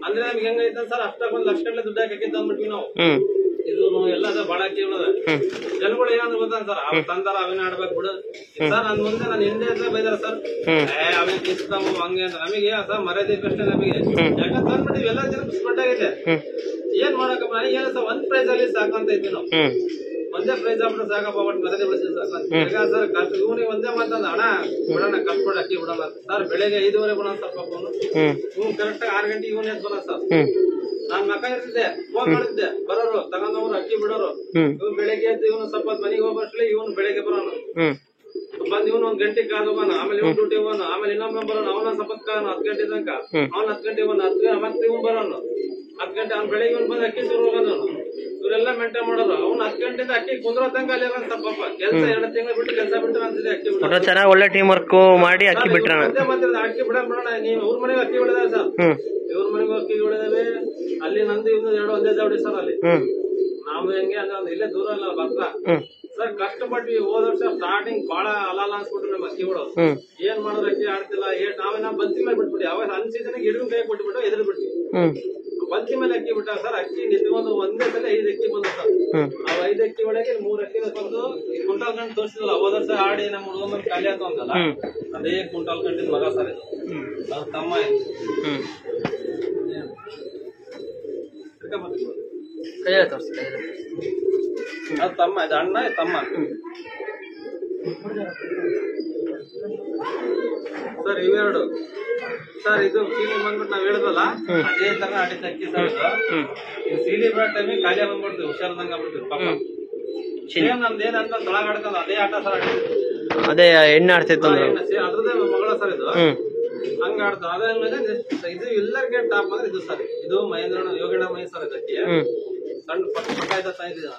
ಅಂದ್ರೆ ನಮ್ಗೆ ಹೆಂಗೈತೆ ಸರ್, ಅಷ್ಟಾಗ 1 ಲಕ್ಷ ಗಂಟೆ ದುಡ್ಡು ಹಾಕಿ ತಂದ್ಬಿಟ್ವಿ ನಾವು. ಇದು ಎಲ್ಲ ಬಾಳ ಅಕ್ಕಿ ಉಳದ ಜನಗಳು ಏನಂದ್ರೆ ಗೊತ್ತಾ ಸರ್, ಅವ್ರು ತಂದಾರ ಅವೇನ ಆಡ್ಬೇಕು ಬಿಡು ಸರ್. ನನ್ ಮುಂದೆ ನಾನು ಹಿಂದೆ ಹತ್ರ ಬೈದಾರ ಸರ್, ಅವೇನ್ ಕಿಸ್ತಾವು ಹಂಗೆ ಅಂತ. ನಮಗೆ ಸರ್ ಮರ್ಯಾದೆ ಅಷ್ಟೇ ನಮಗೆ, ಯಾಕಂತ ತಂದ್ಬಿಟ್ಟು ಎಲ್ಲ ಜನ ಸ್ಪ್ರೆಡ್ ಆಗಿದೆ. ಏನ್ ಮಾಡಕಪ್ಪ ನನಗೇನ ಸರ್, 1 ಪ್ರೈಸ್ ಅಲ್ಲಿ ಸಾಕಂತ ಇದ್ವಿ ನಾವು. ಒಂದೇ ಪ್ರೈಸ್ ಆಗ್ಬಿಟ್ಟು ಸಾಕಪ್ಪ, ಬಟ್ ಮರ್ಯಾದೆ ಬೆಳೆಸಿ ಸಾಕಂತ. ಈಗ ಸರ್ ಕಷ್ಟ ಇವನಿಗೆ ಒಂದೇ ಮಾತಂದ, ಅಣ್ಣ ಬಿಡೋಣ ಕಷ್ಟಪಟ್ಟು ಅಕ್ಕಿ ಬಿಡೋಣ ಸರ್. ಬೆಳಗ್ಗೆ 5:30 ಬರೋಣ ಸರ್ ಪಾಪ ಅವನು. ಕರೆಕ್ಟ್ 6 ಗಂಟೆಗೆ ಇವನೇ ಬರೋಣ ಸರ್. ನಾನ್ ಮಕ್ಕ ಇರ್ತಿದ್ದೆ, ಫೋನ್ ಮಾಡಿದ್ದೆ, ಬರೋರು ತಗೊಂಡವ್ರು ಅಕ್ಕಿ ಬಿಡೋರು. ಇವ್ನು ಬೆಳಿಗ್ಗೆ ಎದ್ದು ಇವನು ಸ್ವಲ್ಪ ಮನೆಗೆ ಹೋಗೋಷ್ಟ್ರಲ್ಲಿ ಇವನು ಬೆಳಿಗ್ಗೆ ಬರೋನು, ಬಂದ್ ಇವನು 1 ಗಂಟೆಗೆ ಕಾದ್ ಹೋಗೋಣ. ಆಮೇಲೆ ಇವ್ನು ಡ್ಯೂಟಿ ಹೋಗೋಣ, ಆಮೇಲೆ ಇನ್ನೊಬ್ಬ ಬರೋಣ, ಅವನ ಸ್ವಲ್ಪ 10 ಗಂಟೆ ತನಕ ಅವ್ನ 10 ಗಂಟೆ ಮತ್ತೆ ಇವ್ನು ಬರೋನು 10 ಗಂಟೆ. ಅವ್ನು ಬೆಳಿಗ್ಗೆ ಇವ್ನು ಬಂದ್ ಅಕ್ಕಿ ಶುರು ಹೋಗೋನು. ಇವರೆಲ್ಲ ಮೇಂಟೈನ್ ಮಾಡೋರು. ಅವ್ನು 10 ಗಂಟೆಯಿಂದ ಅಕ್ಕಿ ಕುಂದ್ರೋ ತನಕ ಅಲ್ಲಿ ಪಾಪ ಕೆಲಸ 2 ತಿಂಗಳು ಬಿಟ್ಟು ಕೆಲಸ ಬಿಟ್ಟು ಅಂತಿದೆ ಅಕ್ಕಿ ಬಿಡ. ಚೆನ್ನಾಗಿ ಒಳ್ಳೆ ಟೀಮ್ ವರ್ಕ್ ಮಾಡಿ ಅಕ್ಕಿ ಬಿಟ್ರ ಅಕ್ಕಿ ಬಿಡೋಣ. ನೀವು ಇವ್ರ ಮನೆಗೆ ಅಕ್ಕಿ ಬಿಡೋದ ಸರ್, ಇವ್ರ ಮನೆಗೂ ಅಕ್ಕಿ ಬಿಡೋದವೆ. ಅಲ್ಲಿ ನಂದು ಇವ್ನು 2 ಒಂದೇ ಜವಡಿ ಸರ್. ಅಲ್ಲಿ ನಾವು ಹೆಂಗೆ ಅಂದ್ರೆ ಇಲ್ಲೇ ದೂರ ಅಲ್ಲ ಬರ್ತಾ ಸರ್. ಕಷ್ಟಪಟ್ವಿ ಹೋದ ವರ್ಷ ಸ್ಟಾರ್ಟಿಂಗ್ ಬಾಳ ಅಲಾಲ ಅನ್ಸ್ಬಿಟ್ರು ನಮ್ಮ ಅಕ್ಕಿಗಳು. ಏನ್ ಮಾಡೋದು ಅಕ್ಕಿ ಆಡ್ತಿಲ್ಲ. ನಾವೇನ ಬಂತಿ ಮೇಲೆ ಬಿಟ್ಬಿಟ್ಟು ಯಾವಾಗ ಅನ್ ಸೀಸನ್ ಹಿಡಿದು ಕೈ ಕೊಟ್ಬಿಟ್ಟು ಎದುರು ಬಿಟ್ವಿ. ಬಂತಿ ಮೇಲೆ ಅಕ್ಕಿ ಬಿಟ್ಟ ಸರ್. ಅಕ್ಕಿ ನಿಂತ್ಕೊಂಡು ಒಂದೇ ಸಲ 5 ಅಕ್ಕಿ ಬಂದು ಸರ್. ಆ 5 ಅಕ್ಕಿ ಒಳಗೆ 3 ಅಕ್ಕಿ ಬಂದು ಕುಂಟಾಲ್ ಗಂಟು ತೋರಿಸಿದ್ಲ್ಲ. ಹೋದ ವರ್ಷ ಆಡಿ ನಮ್ಮ ಹುಡುಗಮ್ಮನ ಖಾಲಿ ಆಯ್ತು ಅಂತಲ್ಲ, ಅದೇ ಕುಂಟಾಲ್ ಗಂಟಿನ ಮಗ ಸರ್. ಇದು ಅವ್ರ ತಮ್ಮ ತಮ್ಮ, ಇದು ಅಣ್ಣ ತಮ್ಮ ಸರ್. ಇವೆರಡು ಸರ್. ಇದು ಸೀಲಿ ಬಂದ್ಬಿಟ್ಟು ನಾವ್ ಹೇಳಿದ್ವಲ್ಲ ಅದೇ ತರ ಆಡಿದ ಅಕ್ಕಿ ಸರ್. ಇದು ಸೀಲಿ ಬರೋ ಟೈಮಿಗೆ ಖಾಲಿ ಬಂದ್ಬಿಡ್ತೀವಿ, ಹುಷಾರ್ದಂಗ ಆಗ್ಬಿಡ್ತೀವಿ ಪಾಪ. ನಮ್ದು ಏನಂತ ತೊಳಗ ಆಡ್ತಲ್ಲ ಅದೇ ಆಟ ಸರ್ ಆಡಿದ್ವಿ. ಅದೇ ಎಣ್ಣೆ ಆಡ್ತಿತ್ತು ಅದ್ರದ್ದೇ ಮಗಳ ಸರ್ ಇದು. ಹಂಗ ಆಡ್ತ. ಅದಾದ್ಮೇಲೆ ಇದು ಎಲ್ಲರಿಗೆ ಟಾಪ್ ಅಂದ್ರೆ ಇದು ಸರ್. ಇದು ಮಹೇಂದ್ರ ಯೋಗಣ್ಣ ಮೈ ಸರ್. ಇದಕ್ಕೆ ಸಣ್ಣ ಪಟ್ಟ ಇದ್ದ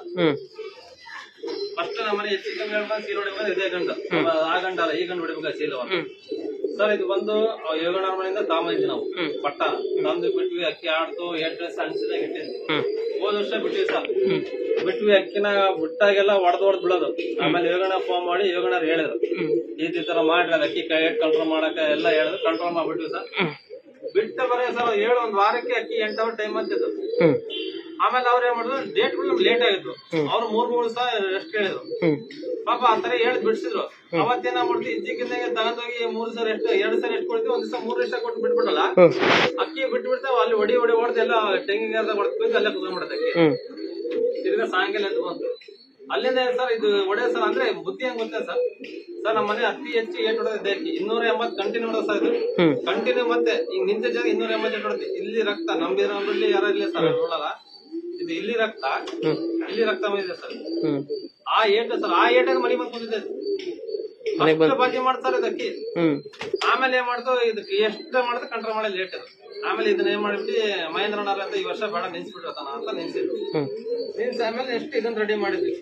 ಫಸ್ಟ್ ನಮ್ಮನೆ ಹೆಚ್ಚು ಕಮ್ಮಿ ಹೇಳ್ಕೊಂಡು ಸೀಲ್ ಹೊಡಿಬೇಕು. ಇದೇ ಗಂಡ ಆ ಗಂಡ ಅಲ್ಲ, ಈ ಗಂಡ ಹೊಡಿಬೇಕು ಸೀಲ್ ಸರ್. ಇದು ಬಂದು ಯೋಗಣ್ಣ ಮನೆಯಿಂದ ತಾಂಬಂದ್ವಿ ನಾವು. ಪಟ್ಟ ತಂದು ಬಿಟ್ವಿ. ಅಕ್ಕಿ ಆಡ್ತು 8 ಅನ್ಸಿದಾಗ ಇಟ್ಟಿದ್ವಿ. ಹೋದ ವರ್ಷ ಬಿಟ್ವಿ ಸರ್. ಬಿಟ್ವಿ ಅಕ್ಕಿನ ಬಿಟ್ಟಾಗೆಲ್ಲ ಹೊಡೆದ್ ಬಿಡೋದು. ಆಮೇಲೆ ಯೋಗಣ್ಣ ಫೋನ್ ಮಾಡಿ ಯೋಗಣ್ಣ ಹೇಳಿದ್ರು, ಈ ತರ ಮಾಡ್ರಿ ಅದು ಅಕ್ಕಿ ಕೈ ಕಂಟ್ರೋಲ್ ಮಾಡಕ ಎಲ್ಲ ಹೇಳಿದ್ರು. ಕಂಟ್ರೋಲ್ ಮಾಡ್ಬಿಟ್ವಿ ಸರ್. ಬಿಟ್ಟ ಬರೀ ಸರ್ 1 ವಾರಕ್ಕೆ ಅಕ್ಕಿ 8 ಅವರ್ ಟೈಮ್ ಅಂತಿದ್ದು. ಆಮೇಲೆ ಅವ್ರು ಏನ್ ಮಾಡಿದ್ರು, ಡೇಟ್ ಲೇಟ್ ಆಗಿತ್ತು. ಅವ್ರು 3 ದಿವಸ ರೆಸ್ಟ್ ಹೇಳಿದ್ರು ಪಾಪ. ಆ ತರ ಹೇಳಿ ಬಿಡ್ಸಿದ್ರು. ಅವತ್ತೇನ ಮಾಡ್ತೀವಿ ಇದ್ದಕ್ಕಿದ್ದಂಗೆ ತಗೊಂಡೋಗಿ 3 ಸಲ ಎಷ್ಟು 2 ಸಲ ಎಷ್ಟು ಕೊಡ್ತೀವಿ. 1 ದಿವಸ 3 ಎಷ್ಟ ಕೊಟ್ಟು ಬಿಟ್ಬಿಡಲ್ಲ. ಅಕ್ಕಿ ಬಿಟ್ಬಿಡ್ತಾವ. ಅಲ್ಲಿ ಹೊಡಿ ಎಲ್ಲ ತೆಂಗಿನ ಕೊಡ್ತೀವಿ. ಅಲ್ಲೇ ಕುತ್ಕೊಂಡ್ಬಿಡುತ್ತೆ ಅಕ್ಕಿ. ತಿರ್ಗಾ ಸಾಯಂಕಾಲ ಎದ್ದು ಬಂತು ಅಲ್ಲಿಂದ ಸರ್. ಇದು ಒಡೆ ಸರ್ ಅಂದ್ರೆ ಬುದ್ಧಿ ಹೆಂಗ್ ಗೊತ್ತಾ ಸರ್. ಸರ್ ನಮ್ಮ ಮನೆ ಅತಿ ಹೆಚ್ಚು 8 ಹೊಡೆದಿದ್ದೆ ಅಕ್ಕಿ 280 ಕಂಟಿನ್ಯೂ ಹೊಡೆದ ಸರ್. ಇದು ಕಂಟಿನ್ಯೂ ಮತ್ತೆ ಈಗ ನಿಂತ ಜಾಗ 280 ಹೊಡೆದಿ. ಇಲ್ಲಿ ರಕ್ತ ನಂಬಿರಲ್ಲಿ ಯಾರು ಇಲ್ಲ ಸರ್, ನೋಡಲ್ಲ. ಇದು ಇಲ್ಲಿ ರಕ್ತ ಬಂದಿದೆ ಸರ್. ಆ ಏಟ ಸರ್, ಆ ಏಟಾಗ ಮನೆ ಬಂದ್ ಬಂದಿದೆ. ಬಾಜಿ ಮಾಡ್ತಾರೆ ಇದಕ್ಕೆ. ಆಮೇಲೆ ಏನ್ ಮಾಡ್ತು, ಇದಕ್ಕೆ ಎಷ್ಟು ಮಾಡಿದ್ರೆ ಕಂಟ್ರೋಲ್ ಮಾಡಿ ಲೇಟ್ ಅದು. ಆಮೇಲೆ ಇದನ್ನ ಏನ್ ಮಾಡ್ಬಿಟ್ಟು ಮಹೇಂದ್ರಣ್ಣ ಅಂತ ಈ ವರ್ಷ ಬೇಡ ನಿನ್ಸ್ಬಿಟ್ರತಾನ ಅಂತ ನಿನ್ಸಿದ್ರು. ನಿನ್ಸಿ ಆಮೇಲೆ ಎಷ್ಟು ಇದನ್ನ ರೆಡಿ ಮಾಡಿದ್ವಿ.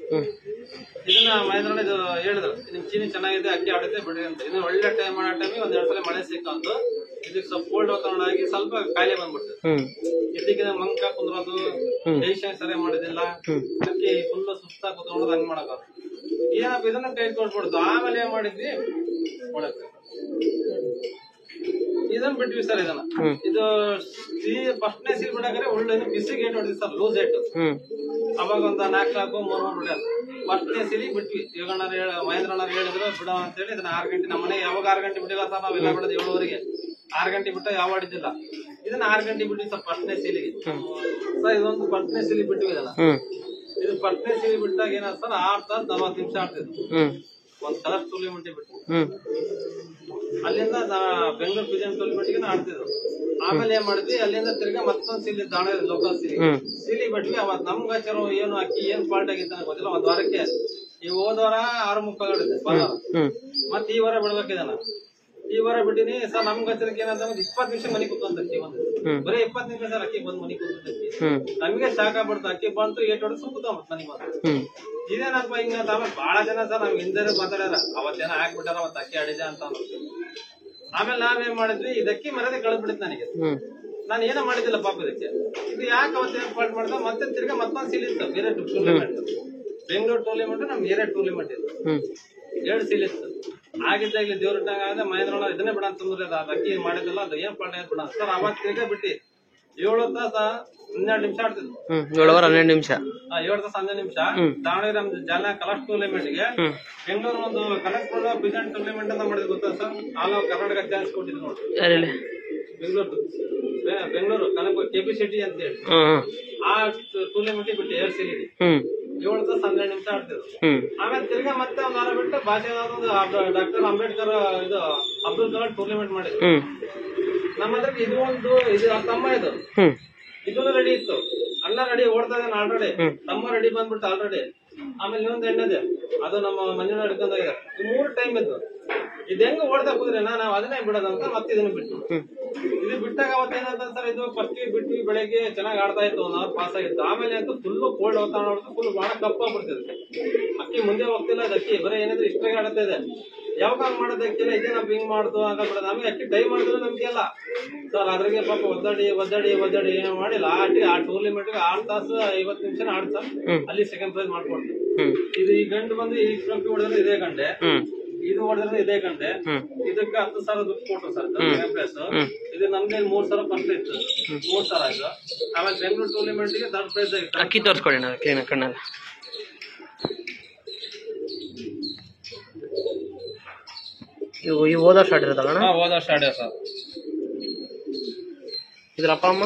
ಇದನ್ನ ಮಹೇಂದ್ರಣ್ಣ ಇದು ಹೇಳಿದ್ರು, ನಿಮ್ ಚೀನಿ ಚೆನ್ನಾಗಿದೆ ಅಕ್ಕಿ ಆಡುತ್ತೆ ಬಿಡ್ರಿ ಅಂತ. ಇದನ್ನ ಒಳ್ಳೆ ಟೈಮ್ ಮಾಡೋ ಟೈಮಿಗೆ 1-2 ಸಲ ಮಳೆ ಸಿಕ್ಕಂತು. ಇದಕ್ಕೆ ಸ್ವಲ್ಪ ಕೋಲ್ಡ್ ವಾತಾವರಣ ಆಗಿ ಸ್ವಲ್ಪ ಕಾಯಿಲೆ ಬಂದ್ಬಿಡ್ತು. ಇದಕ್ಕೆ ಮಂಕ ಕುಂದ್ರೋದು, ಡೈಜೆಷನ್ ಸರಿಯಾಗಿ ಮಾಡೋದಿಲ್ಲ. ಅಕ್ಕಿ ಫುಲ್ ಸುಸ್ತಾಗಿ ಕುತ್ಕೊಂಡ್ರೆ ಹಂಗ್ ಮಾಡಕ ಏನಪ್ಪ ಇದನ್ನ ಕೈ ಕೊಟ್ಬಿಡ್ತು. ಆಮೇಲೆ ಏನ್ ಮಾಡಿದ್ವಿ ಒಳಗೆ ಇದನ್ನ ಬಿಟ್ವಿ ಸರ್ ಇದನ್ನ. ಇದು ಫಸ್ಟ್ನೇ ಸೀಲ್ ಬಿಡಾಕರೆ ಒಳ್ಳೆ ಬಿಸಿಗೆ ಏಟ್ ಹೊಡೆದ್ವಿ ಸರ್, ಲೂಸ್ ಏಟ್. ಅವಾಗ ಒಂದ್ 4 3 ಹೊಡ್ಯಾರ. ಫಸ್ಟ್ನೇ ಸೀಲಿಗೆ ಬಿಟ್ವಿ. ಮಹೇಂದ್ರ ಅಣ್ಣ ಹೇಳಿದ್ರು ಬಿಡ ಅಂತ ಹೇಳಿ ಇದನ್ನ 6 ಗಂಟೆ ನಮ್ಮ ಮನೆ ಯಾವಾಗ 6 ಗಂಟೆ ಬಿಟ್ಟಿಲ್ಲ ಸರ್, ನಾವೆಲ್ಲ ಬಿಡೋದು 7:30ಗೆ. 6 ಗಂಟೆ ಬಿಟ್ಟು ಯಾವ ಆಡಿದ್ದಿಲ್ಲ. ಇದನ್ನ 6 ಗಂಟೆ ಬಿಟ್ವಿ ಸರ್ ಫಸ್ಟ್ನೇ ಸೀಲಿಗೆ. ಸರ್ ಇದೊಂದು ಫಸ್ಟ್ನೇ ಸೀಲಿ ಬಿಟ್ವಿ ಇದನ್ನ. ಇದು ಫಸ್ಟ್ನೇ ಸೀಲಿ ಬಿಟ್ಟಾಗ ಏನಾದ ಸರ್ 6 ತಾಸು 40 ನಿಮಿಷ ಆಡ್ತಿದ್ವಿ. ಒಂದ್ ಕಲರ್ ಟೂರ್ನಿಮೆಂಟ್ ಬಿಟ್ಟು ಅಲ್ಲಿಂದ ಬೆಂಗಳೂರು ಪಿಜನ್ ಟೂರ್ನಿಮೆಂಟ್ಗೆ ಆಡ್ತಿದ್ರು. ಆಮೇಲೆ ಏನ್ ಮಾಡಿದ್ವಿ, ಅಲ್ಲಿಂದ ತಿರ್ಗಾ ಮತ್ತೊಂದ್ ಸೀಲಿ ದಾವಣಗೆರೆ ಲೋಕಲ್ ಸೀಲಿ ಬಿಟ್ವಿ. ಅವತ್ ನಮ್ಗ ಚಲೋ ಏನು ಅಕ್ಕಿ ಏನ್ ಫಾಲ್ಟ್ ಆಗಿತ್ತ ಗೊತ್ತಿಲ್ಲ. ಒಂದ್ ವಾರಕ್ಕೆ ಈ ಹೋದ ವಾರ 6:30 ಆಡಿದ್ದೆ ಮತ್ತೆ ಈ ವಾರ ಬಿಡ್ಬೇಕಿದಾನ. ಈ ವಾರ ಬಿಟ್ಟಿನಿ ಸರ್. ನಮ್ಗೆ ಹಚ್ಚರಕ್ಕೆ ಏನಂತ 20 ನಿಮಿಷ ಮನೆ ಕೂತ್ಕೊಂತ ಅಕ್ಕಿ ಬಂದು ಬರೀ 20 ನಿಮಿಷ ಸರ್ ಅಕ್ಕಿ ಬಂದ್ ಮನೆ ಕೂತ್ಕೊಂತ ನಮ್ಗೆ ಶಾಕ್ ಆಗ್ಬಿಡ್ತು. ಅಕ್ಕಿ ಬಂತು ಏಟ್ ಹೊಡೆದು ಸುತ್ತ ಮನೆ ಬಂತು. ಇದೇನಪ್ಪ ಹಿಂಗಂತ. ಆಮೇಲೆ ಬಹಳ ಜನ ಸರ್ ನಮ್ಗೆ ಹಿಂದೆ ಮಾತಾಡ್ಯಾರ, ಅವತ್ತೇನ ಹಾಕ್ಬಿಟ್ಟಾರ ಅವತ್ತು ಅಕ್ಕಿ ಆಡಿದೆ ಅಂತ. ಆಮೇಲೆ ನಾವೇನ್ ಮಾಡಿದ್ವಿ, ಇದಕ್ಕಿ ಮರ್ಯಾದೆ ಕಳೆದ್ಬಿಡುತ್ತೆ ನನಗೆ. ನಾನು ಏನೋ ಮಾಡಿದ್ದಿಲ್ಲ ಪಾಪ ಇದಕ್ಕೆ. ಇದು ಯಾಕೆ ಅವತ್ತೇನು ಫಾಲ್ಟ್ ಮಾಡಿದ, ಮತ್ತೆ ತಿರ್ಗಾ ಮತ್ತೊಂದು ಸೀಲ್ ಇತ್ತು ಬೇರೆ ಟೂರ್ನಿಮೆಂಟ್. ಬೆಂಗಳೂರು ಟೂರ್ನಿಮೆಂಟ್ ನಮ್ ಬೇರೆ ಟೂರ್ನಿಮೆಂಟ್ ಇತ್ತು. 2 ಸೀಲ್ ಇತ್ತು. ಆಗಿದ್ದಾಗಲಿ ದೇವ್ರಿಟ್ಟಾಗ ಆದ್ರೆ ಮಹೇಂದ್ರಣ್ಣ ಇದನ್ನೇ ಬಿಡ ಅಂತಂದ್ರೆ ಅದು ಅಕ್ಕಿ ಮಾಡಿದಿಲ್ಲ, ಅದು ಏನ್ ಫಾಲ್ಟ್ ಆಯ್ತು ಬಿಡ ಸರ್. ಅವತ್ತು ತಿರ್ಗಾ ಬಿಟ್ಟಿ 7 ತಾಸ 12 ನಿಮಿಷ ಆಡ್ತಿದ್ವಿ. 7:12 ನಿಮಿಷ 7 ತಾಸ 12 ನಿಮಿಷ. ದಾವಣಗೆರೆ ನಮ್ದು ಜಾಲ ಕಲರ್ಸ್ ಟೂರ್ನಿಮೆಂಟ್ಗೆ ಬೆಂಗಳೂರು ಒಂದು ಕನಕ್ಪುರ ಪಿಜನ್ ಟೂರ್ನಿಮೆಂಟ್ ಅಂತ ಮಾಡಿದ್ ಗೊತ್ತಾ sir. All over Karnataka chance ಕೊಟ್ಟಿದ್ರು ನೋಡಿ. ಬೆಂಗಳೂರು ಕನಕ್ಪುರ ಕೆಪಿ ಸಿಟಿ ಅಂತ ಹೇಳಿ ಆ ಟೂರ್ನಿಮೆಂಟ್ ಬಿಟ್ಟು 2 ಸೀಲಿಗೆ 7 ತಾಸ 12 ನಿಮಿಷ ಆಡ್ತಿದ್ರು. ಆಮೇಲೆ ತಿರ್ಗಾ ಮತ್ತೆ ಒಂದ್ ವಾರ ಬಿಟ್ಟು ಭಾಷೆದಾದ ಡಾಕ್ಟರ್ ಅಂಬೇಡ್ಕರ್ ಇದು ಅಬ್ದುಲ್ ಕಲಾಂ ಟೂರ್ನಿಮೆಂಟ್ ಮಾಡಿದ್ರು ನಮ್ಮ ಹತ್ರ. ಇದು ಒಂದು ಇದು ತಮ್ಮ ಇದನ್ನು ರೆಡಿ ಇತ್ತು. ಅಣ್ಣ ರೆಡಿ ಓಡ್ತಾ ಇದ್ದಾನೆ ಆಲ್ರೆಡಿ, ತಮ್ಮ ರೆಡಿ ಬಂದ್ಬಿಟ್ಟು ಆಲ್ರೆಡಿ. ಆಮೇಲೆ ಇನ್ನೊಂದು ಎಣ್ಣೆದೆ ಅದು ನಮ್ಮ ಮಂಜುನ ಹಿಡ್ಕೊಂಡ 3 ಟೈಮ್ ಇದ್ದು. ಇದು ಹೆಂಗ ಓಡ್ತಾ ಕೂದ್ರೆ ನಾವು ಅದನ್ನೇ ಬಿಡೋದಂತ ಮತ್ತೆ ಇದನ್ನ ಬಿಟ್ಟು ಇದು ಬಿಟ್ಟಾಗ ಅವತ್ತೇನಂತ ಸರ್, ಇದು ಫಸ್ಟ್ ಬಿಟ್ವಿ ಬೆಳಗ್ಗೆ ಚೆನ್ನಾಗಿ ಆಡ್ತಾ ಇತ್ತು, 1 ಅವರ್ ಪಾಸ್ ಆಗಿತ್ತು. ಆಮೇಲೆ ಅಂತೂ ಫುಲ್ ಕೋಲ್ಡ್ ವಾತಾವರಣ, ಫುಲ್ ಬಹಳ ಕಪ್ಪಾಗ್ಬಿಡ್ತಿದೆ. ಅಕ್ಕಿ ಮುಂದೆ ಹೋಗ್ತಿಲ್ಲ, ಅದಕ್ಕಿ ಬರೀ ಏನಾದ್ರು ಇಷ್ಟಾಗಿ ಆಡ್ತಾ ಇದೆ. ಯಾವಾಗ ಮಾಡೋದಕ್ಕಿಲ್ಲ, ಇದೇನಪ್ಪ ಹಿಂಗ್ ಮಾಡ್ದು ಆಗಬಿಡೋದು. ನಮ್ಗೆ ಅಕ್ಕಿ ಟೈಮ್ ಮಾಡಿದ್ರೆ ನಮ್ಗೆಲ್ಲ ಸರ್ ಅದ್ರಿಗೆ ಪಾಪ ಒದ್ದಾಡಿ ಏನೋ ಮಾಡಿ ಲಾಸ್ಟಿಗೆ ಆ ಟೂರ್ನಿಮೆಂಟ್ಗೆ 6 ತಾಸು 50 ನಿಮಿಷ ಆಡ್ತಾ ಅಲ್ಲಿ ಸೆಕೆಂಡ್ ಪ್ರೈಸ್ ಮಾಡ್ಕೊಡ್ತೀವಿ. ಇದು ಈ ಗಂಡು ಬಂದು ಈ ಟ್ರೋಫಿ ಹೊಡೆದ್ರೆ ಇದೇ ಗಂಟೆ, ಇದು ಹೊಡೆದ್ರೆ ಇದೇ ಗಂಟೆ. ಇದಕ್ಕೆ 10,000 ದುಡ್ಡು ಕೊಟ್ರು ಸರ್ ಸೆಕೆಂಡ್ ಪ್ರೈಸ್. ಇದು ನಮ್ಗೆ 3,000 ಫಸ್ಟ್ ಇತ್ತು, 3,000 ಆಯ್ತು. ಆಮೇಲೆ ಬೆಂಗಳೂರು ಟೂರ್ನಿಮೆಂಟ್ಗೆ 3rd ಪ್ರೈಸ್ ಆಗಿತ್ತು. ಅಕ್ಕಿ ತೋರಿಸ್ಕೊಡಿ ನಾವು ಕಣ್ಣಲ್ಲ. ಇವು ಹೋದ ವರ್ಷ ಆಡಿರೋದಲ್ಲ? ಹೋದ ವರ್ಷ ಆಡ್ಯ ಸರ್. ಇದ್ರ ಅಪ್ಪ ಅಮ್ಮ